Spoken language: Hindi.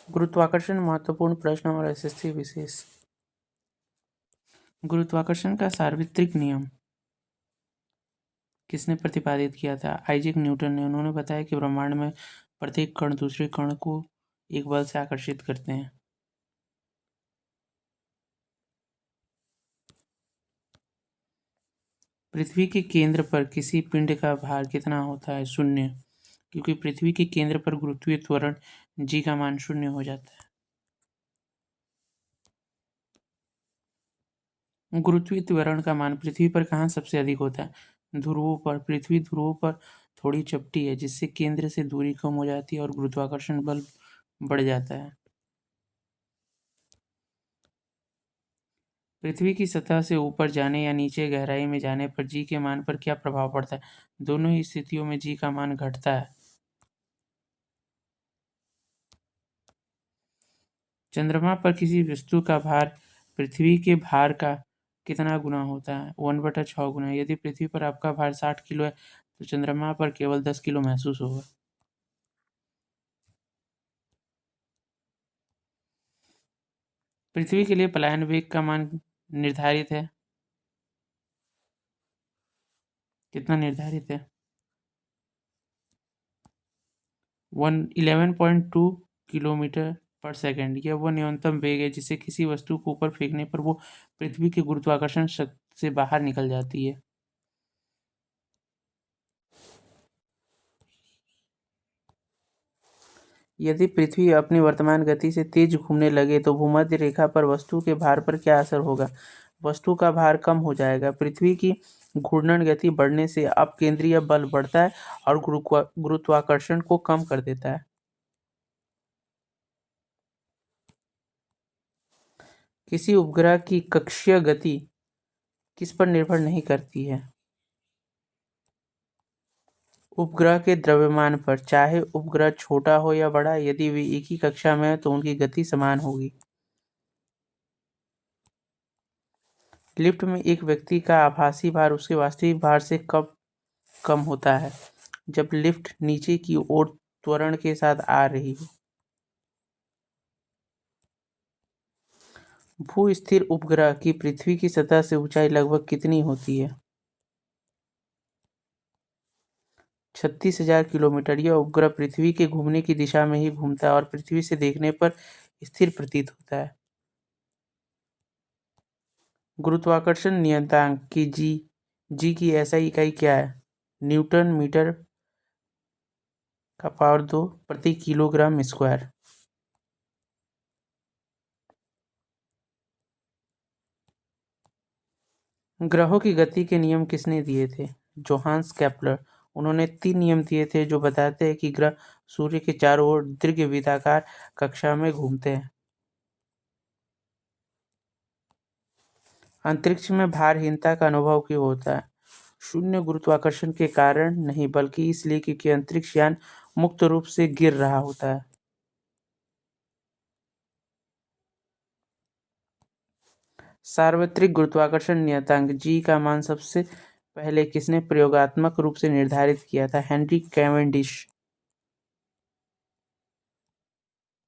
गुरुत्वाकर्षण महत्वपूर्ण प्रश्न और एसएससी विशेष। गुरुत्वाकर्षण का सार्वत्रिक नियम किसने प्रतिपादित किया था? आइजैक न्यूटन ने। उन्होंने बताया कि ब्रह्मांड में प्रत्येक कण दूसरे कण को एक बल से आकर्षित करते हैं। पृथ्वी के केंद्र पर किसी पिंड का भार कितना होता है? 0, क्योंकि पृथ्वी के केंद्र पर गुरुत्वीय त्वरण g का मान 0 हो जाता है। गुरुत्वीय त्वरण का मान पृथ्वी पर कहाँ सबसे अधिक होता है? ध्रुवों पर। पृथ्वी ध्रुवों पर थोड़ी चपटी है, जिससे केंद्र से दूरी कम हो जाती है और गुरुत्वाकर्षण बल बढ़ जाता है। पृथ्वी की सतह से ऊपर जाने या नीचे गहराई में जाने पर g के मान पर क्या प्रभाव पड़ता है? दोनों ही स्थितियों में g का मान घटता है। चंद्रमा पर किसी वस्तु का भार पृथ्वी के भार का कितना गुना होता है? 1/6 गुना। यदि पृथ्वी पर आपका भार 60 किलो है तो चंद्रमा पर केवल 10 किलो महसूस होगा। पृथ्वी के लिए पलायन वेग का मान निर्धारित है। कितना निर्धारित है? 11.2 किलोमीटर पर सेकेंड। यह वो न्यूनतम वेग है जिसे किसी वस्तु को ऊपर फेंकने पर वो पृथ्वी के गुरुत्वाकर्षण शक्ति से बाहर निकल जाती है। यदि पृथ्वी अपनी वर्तमान गति से तेज घूमने लगे तो भूमध्य रेखा पर वस्तु के भार पर क्या असर होगा? वस्तु का भार कम हो जाएगा। पृथ्वी की घूर्णन गति बढ़ने से अपकेंद्रीय बल बढ़ता है और गुरुत्वाकर्षण को कम कर देता है। किसी उपग्रह की कक्षीय गति किस पर निर्भर नहीं करती है? उपग्रह के द्रव्यमान पर। चाहे उपग्रह छोटा हो या बड़ा, यदि वे एक ही कक्षा में है तो उनकी गति समान होगी। लिफ्ट में एक व्यक्ति का आभासी भार उसके वास्तविक भार से कब कम होता है? जब लिफ्ट नीचे की ओर त्वरण के साथ आ रही हो। भू-स्थिर उपग्रह की पृथ्वी की सतह से ऊंचाई लगभग कितनी होती है? 36,000 किलोमीटर। यह उपग्रह पृथ्वी के घूमने की दिशा में ही घूमता है और पृथ्वी से देखने पर स्थिर प्रतीत होता है। गुरुत्वाकर्षण नियतांक की जी की SI इकाई क्या है? न्यूटन मीटर का पावर 2 प्रति किलोग्राम स्क्वायर। ग्रहों की गति के नियम किसने दिए थे? Johannes Kepler. उन्होंने 3 नियम दिए थे जो बताते हैं कि ग्रह सूर्य के चारों ओर दीर्घवृत्ताकार कक्षा में घूमते हैं। अंतरिक्ष में भारहीनता का अनुभव क्यों होता है? शून्य गुरुत्वाकर्षण के कारण नहीं, बल्कि इसलिए क्योंकि अंतरिक्ष यान मुक्त रूप से गिर रहा होता है। सार्वत्रिक गुरुत्वाकर्षण नियतांक जी का मान सबसे पहले किसने प्रयोगात्मक रूप से निर्धारित किया था? Henry Cavendish.